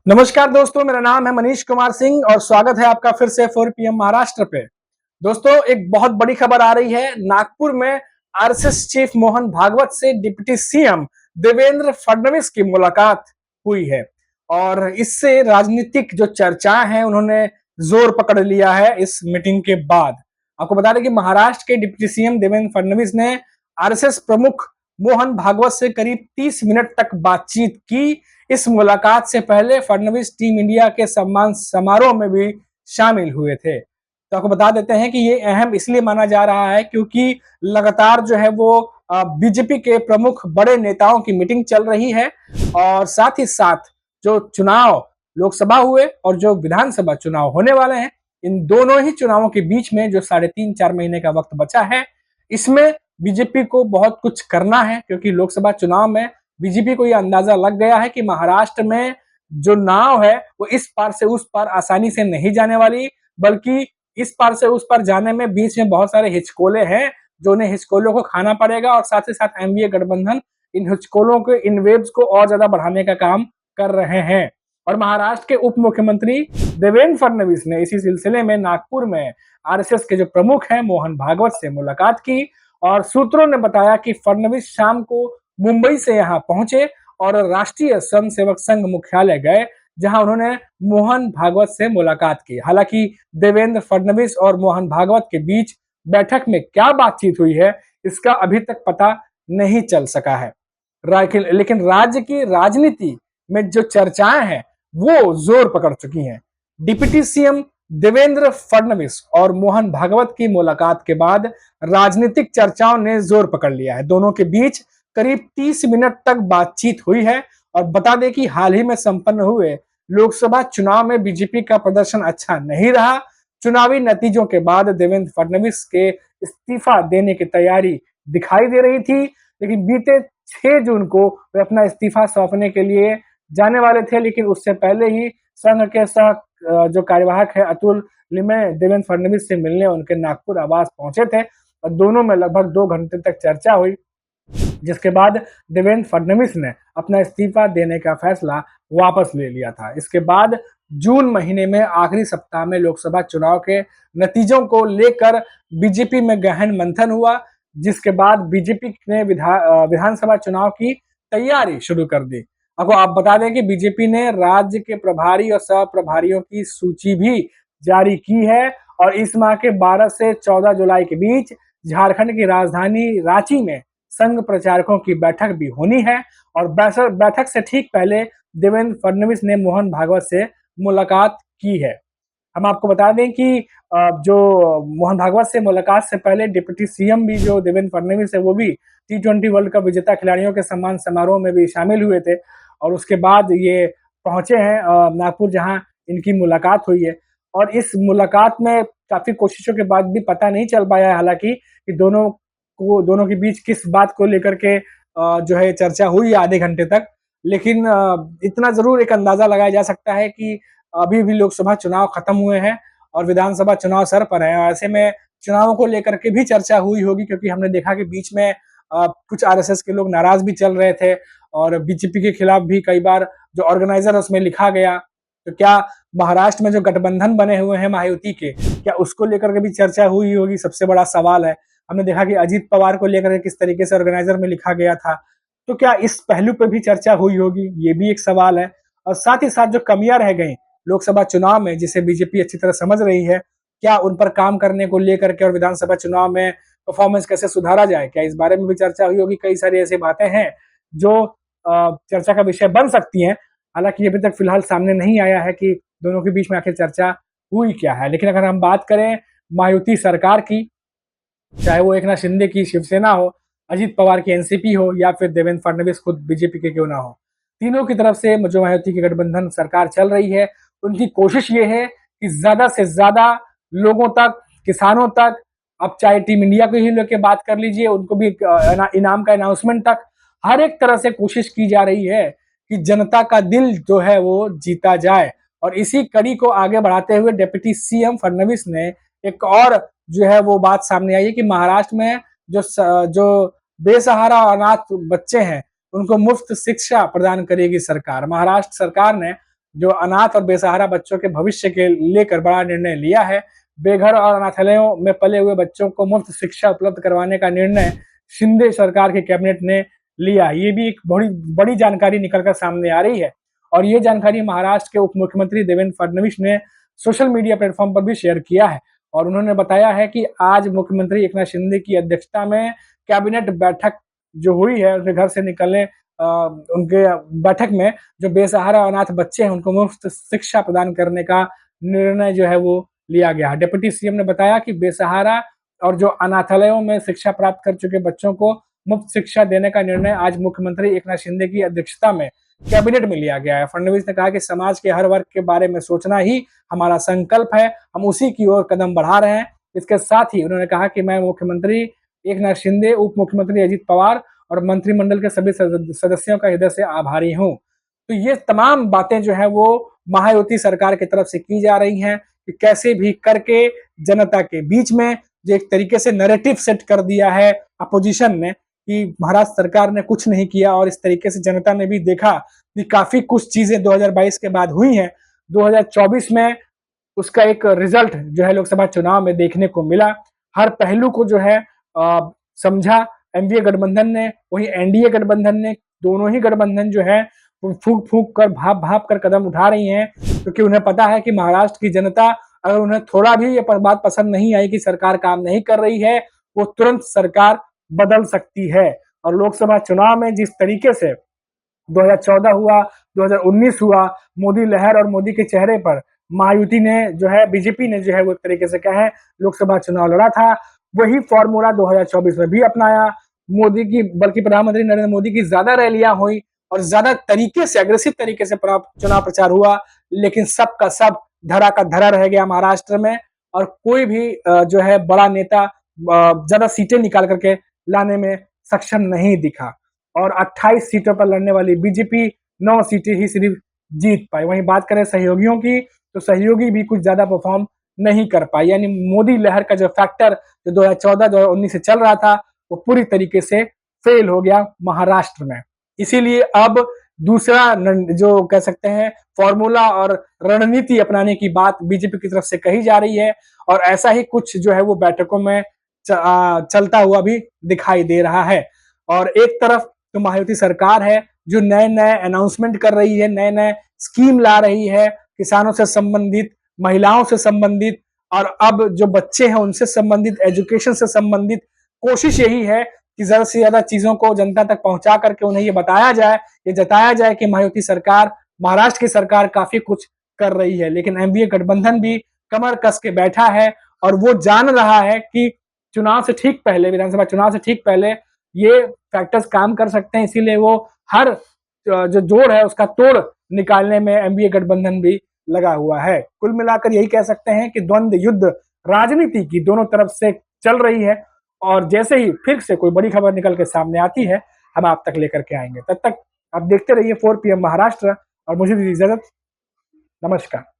नमस्कार दोस्तों, मेरा नाम है मनीष कुमार सिंह और स्वागत है आपका फिर से 4 PM महाराष्ट्र पे। दोस्तों, एक बहुत बड़ी खबर आ रही है। नागपुर में आरएसएस चीफ मोहन भागवत से डिप्टी सीएम देवेंद्र फडणवीस की मुलाकात हुई है और इससे राजनीतिक जो चर्चाएं हैं उन्होंने जोर पकड़ लिया है इस मीटिंग के बाद। आपको बता दें कि महाराष्ट्र के डिप्टी सीएम देवेंद्र फडणवीस ने आरएसएस प्रमुख मोहन भागवत से करीब 30 मिनट तक बातचीत की। इस मुलाकात से पहले फडणवीस टीम इंडिया के सम्मान समारोह में भी शामिल हुए थे। तो आपको बता देते हैं कि ये अहम इसलिए माना जा रहा है क्योंकि लगातार जो है वो बीजेपी के प्रमुख बड़े नेताओं की मीटिंग चल रही है और साथ ही साथ जो चुनाव लोकसभा हुए और जो विधानसभा चुनाव होने वाले हैं, इन दोनों ही चुनावों के बीच में जो 3.5-4 महीने का वक्त बचा है, इसमें बीजेपी को बहुत कुछ करना है क्योंकि लोकसभा चुनाव में बीजेपी को यह अंदाजा लग गया है कि महाराष्ट्र में जो नाव है वो इस पार से उस पार आसानी से नहीं जाने वाली, बल्कि इस पार से उस पार जाने में बीच में बहुत सारे हिचकोले हैं जो उन्हें हिचकोलों को खाना पड़ेगा और साथ ही साथ एनडीए गठबंधन इन हिचकोलों के इन वेव्स को और ज्यादा बढ़ाने का काम कर रहे हैं। और महाराष्ट्र के उप मुख्यमंत्री देवेंद्र फडणवीस ने इसी सिलसिले में नागपुर में आरएसएस के जो प्रमुख हैं मोहन भागवत से मुलाकात की और सूत्रों ने बताया कि फडणवीस शाम को मुंबई से यहाँ पहुंचे और राष्ट्रीय स्वयंसेवक संघ मुख्यालय गए, जहां उन्होंने मोहन भागवत से मुलाकात की। हालांकि देवेंद्र फडणवीस और मोहन भागवत के बीच बैठक में क्या बातचीत हुई है, इसका अभी तक पता नहीं चल सका है। लेकिन राज्य की राजनीति में जो चर्चाएं हैं वो जोर पकड़ चुकी हैं। डिप्टी सीएम देवेंद्र फडणवीस और मोहन भागवत की मुलाकात के बाद राजनीतिक चर्चाओं ने जोर पकड़ लिया है। दोनों के बीच करीब 30 मिनट तक बातचीत हुई है और बता दें कि हाल ही में संपन्न हुए लोकसभा चुनाव में बीजेपी का प्रदर्शन अच्छा नहीं रहा। चुनावी नतीजों के बाद देवेंद्र फडणवीस के इस्तीफा देने की तैयारी दिखाई दे रही थी, लेकिन बीते 6 जून को वे अपना इस्तीफा सौंपने के लिए जाने वाले थे, लेकिन उससे पहले ही संघ के जो कार्यवाहक है अतुल लिमे देवेंद्र फडणवीस से मिलने उनके नागपुर आवास पहुंचे थे और दोनों में लगभग 2 घंटे तक चर्चा हुई, जिसके बाद देवेंद्र फडणवीस ने अपना इस्तीफा देने का फैसला वापस ले लिया था। इसके बाद जून महीने में आखिरी सप्ताह में लोकसभा चुनाव के नतीजों को लेकर बीजेपी में गहन मंथन हुआ, जिसके बाद बीजेपी ने विधानसभा चुनाव की तैयारी शुरू कर दी। आपको आप बता दें कि बीजेपी ने राज्य के प्रभारी और सह प्रभारियों की सूची भी जारी की है और इस माह के 12 से 14 जुलाई के बीच झारखंड की राजधानी रांची में संघ प्रचारकों की बैठक भी होनी है और बैठक से ठीक पहले देवेंद्र फडणवीस ने मोहन भागवत से मुलाकात की है। हम आपको बता दें कि जो मोहन भागवत से मुलाकात से पहले डिप्टी सीएम भी जो देवेंद्र फडणवीस है वो भी T20 वर्ल्ड कप विजेता खिलाड़ियों के सम्मान समारोह में भी शामिल हुए थे और उसके बाद ये पहुंचे हैं नागपुर, जहां इनकी मुलाकात हुई है। और इस मुलाकात में काफी कोशिशों के बाद भी पता नहीं चल पाया है हालांकि कि दोनों के बीच किस बात को लेकर के जो है चर्चा हुई आधे घंटे तक, लेकिन इतना जरूर एक अंदाजा लगाया जा सकता है कि अभी भी लोकसभा चुनाव खत्म हुए हैं और विधानसभा चुनाव सर पर है। ऐसे में चुनावों को लेकर के भी चर्चा हुई होगी क्योंकि हमने देखा कि बीच में कुछ आरएसएस के लोग नाराज भी चल रहे थे और बीजेपी के खिलाफ भी कई बार जो ऑर्गेनाइजर उसमें लिखा गया। तो क्या महाराष्ट्र में जो गठबंधन बने हुए हैं महायुति के, क्या उसको लेकर के भी चर्चा हुई होगी, सबसे बड़ा सवाल है। हमने देखा कि अजीत पवार को लेकर किस तरीके से ऑर्गेनाइजर में लिखा गया था, तो क्या इस पहलू पर भी चर्चा हुई होगी, ये भी एक सवाल है। और साथ ही साथ जो कमियां रह गई लोकसभा चुनाव में जिसे बीजेपी अच्छी तरह समझ रही है, क्या उन पर काम करने को लेकर के और विधानसभा चुनाव में परफॉर्मेंस कैसे सुधारा जाए, क्या इस बारे में भी चर्चा हुई होगी। कई सारी ऐसी बातें हैं जो चर्चा का विषय बन सकती हैं। हालांकि अभी तक फिलहाल सामने नहीं आया है कि दोनों के बीच में आखिर चर्चा हुई क्या है। लेकिन अगर हम बात करें महायुति सरकार की, चाहे वो एकनाथ शिंदे की शिवसेना हो, अजीत पवार की एनसीपी हो या फिर देवेंद्र फडणवीस खुद बीजेपी के क्यों ना हो, तीनों की तरफ से जो महायुति की गठबंधन सरकार चल रही है उनकी कोशिश ये है कि ज्यादा से ज्यादा लोगों तक, किसानों तक, अब चाहे टीम इंडिया को ही लेके बात कर लीजिए, उनको भी इनाम का अनाउंसमेंट तक, हर एक तरह से कोशिश की जा रही है कि जनता का दिल जो है वो जीता जाए। और इसी कड़ी को आगे बढ़ाते हुए डिप्टी सीएम फडणवीस ने एक और जो है वो बात सामने आई है कि महाराष्ट्र में जो बेसहारा अनाथ बच्चे हैं उनको मुफ्त शिक्षा प्रदान करेगी सरकार। महाराष्ट्र सरकार ने जो अनाथ और बेसहारा बच्चों के भविष्य के लेकर बड़ा निर्णय लिया है। बेघर और अनाथालयों में पले हुए बच्चों को मुफ्त शिक्षा उपलब्ध करवाने का निर्णय शिंदे सरकार के कैबिनेट ने लिया। ये भी एक बड़ी बड़ी जानकारी निकलकर सामने आ रही है और ये जानकारी महाराष्ट्र के उप मुख्यमंत्री देवेंद्र फडणवीस ने सोशल मीडिया प्लेटफॉर्म पर भी शेयर किया है और उन्होंने बताया है कि आज मुख्यमंत्री एकनाथ शिंदे की अध्यक्षता में कैबिनेट बैठक जो हुई है, उनके घर से निकलने उनके बैठक में जो बेसहारा अनाथ बच्चे हैं उनको मुफ्त शिक्षा प्रदान करने का निर्णय जो है वो लिया गया है। डिप्टी सीएम ने बताया कि बेसहारा और जो अनाथालयों में शिक्षा प्राप्त कर चुके बच्चों को मुफ्त शिक्षा देने का निर्णय आज मुख्यमंत्री एकनाथ शिंदे की अध्यक्षता में कैबिनेट में लिया गया है। फडणवीस ने कहा कि समाज के हर वर्ग के बारे में सोचना ही हमारा संकल्प है, हम उसी की ओर कदम बढ़ा रहे हैं। इसके साथ ही उन्होंने कहा कि मैं मुख्यमंत्री एकनाथ शिंदे, उप मुख्यमंत्री अजित पवार और मंत्रिमंडल के सभी सदस्यों का हृदय से आभारी हूँ। तो ये तमाम बातें जो है वो महायुति सरकार की तरफ से की जा रही हैं कि कैसे भी करके जनता के बीच में जो एक तरीके से नैरेटिव सेट कर दिया है अपोजिशन ने कि महाराष्ट्र सरकार ने कुछ नहीं किया और इस तरीके से जनता ने भी देखा कि काफी कुछ चीजें 2022 के बाद हुई हैं। 2024 में उसका एक रिजल्ट जो है लोकसभा चुनाव में देखने को मिला। हर पहलू को जो है समझा एनडीए गठबंधन ने, वही एनडीए गठबंधन ने, दोनों ही गठबंधन जो है फूक फूक कर भाप भाप कर कदम उठा रही हैं क्योंकि उन्हें पता है कि महाराष्ट्र की जनता अगर उन्हें थोड़ा भी ये बात पसंद नहीं आई कि सरकार काम नहीं कर रही है, वो तुरंत सरकार बदल सकती है। और लोकसभा चुनाव में जिस तरीके से 2014 हुआ, 2019 हुआ, मोदी लहर और मोदी के चेहरे पर महायुति ने जो है, बीजेपी ने जो है वो एक तरीके से कहे लोकसभा चुनाव लड़ा था, वही फॉर्मूला 2024 में भी अपनाया। मोदी की, बल्कि प्रधानमंत्री नरेंद्र मोदी की ज्यादा रैलियां हुई और ज्यादा तरीके से, अग्रेसिव तरीके से चुनाव प्रचार हुआ, लेकिन सब का सब धरा का धरा रह गया महाराष्ट्र में और कोई भी जो है बड़ा नेता ज्यादा सीटें निकाल करके लाने में सक्षम नहीं दिखा और 28 सीटों पर लड़ने वाली बीजेपी 9 सीटें ही सिर्फ जीत पाई। वहीं बात करें सहयोगियों की, तो सहयोगी भी कुछ ज्यादा परफॉर्म नहीं कर पाई। यानी मोदी लहर का जो फैक्टर जो 2014-2019 से चल रहा था वो पूरी तरीके से फेल हो गया महाराष्ट्र में। इसीलिए अब दूसरा जो कह सकते हैं फॉर्मूला और रणनीति अपनाने की बात बीजेपी की तरफ से कही जा रही है और ऐसा ही कुछ जो है वो बैठकों में चलता हुआ भी दिखाई दे रहा है। और एक तरफ तो महायुति सरकार है जो नए नए अनाउंसमेंट कर रही है, नए नए स्कीम ला रही है, किसानों से संबंधित, महिलाओं से संबंधित और अब जो बच्चे हैं उनसे संबंधित, एजुकेशन से संबंधित। कोशिश यही है कि ज्यादा से ज्यादा चीजों को जनता तक पहुंचा करके उन्हें ये बताया जाए, ये जताया जाए कि महायुति सरकार, महाराष्ट्र की सरकार काफी कुछ कर रही है। लेकिन एनडीए गठबंधन भी कमर कस के बैठा है और वो जान रहा है कि चुनाव से ठीक पहले, विधानसभा चुनाव से ठीक पहले ये फैक्टर्स काम कर सकते हैं, इसीलिए वो हर जो जोड़ है उसका तोड़ निकालने में एनडीए गठबंधन भी लगा हुआ है। कुल मिलाकर यही कह सकते हैं कि द्वंद्व युद्ध राजनीति की दोनों तरफ से चल रही है और जैसे ही फिर से कोई बड़ी खबर निकल के सामने आती है हम आप तक लेकर के आएंगे। तब तक आप देखते रहिए 4 PM महाराष्ट्र और मुझे दीजिए इजाजत। नमस्कार।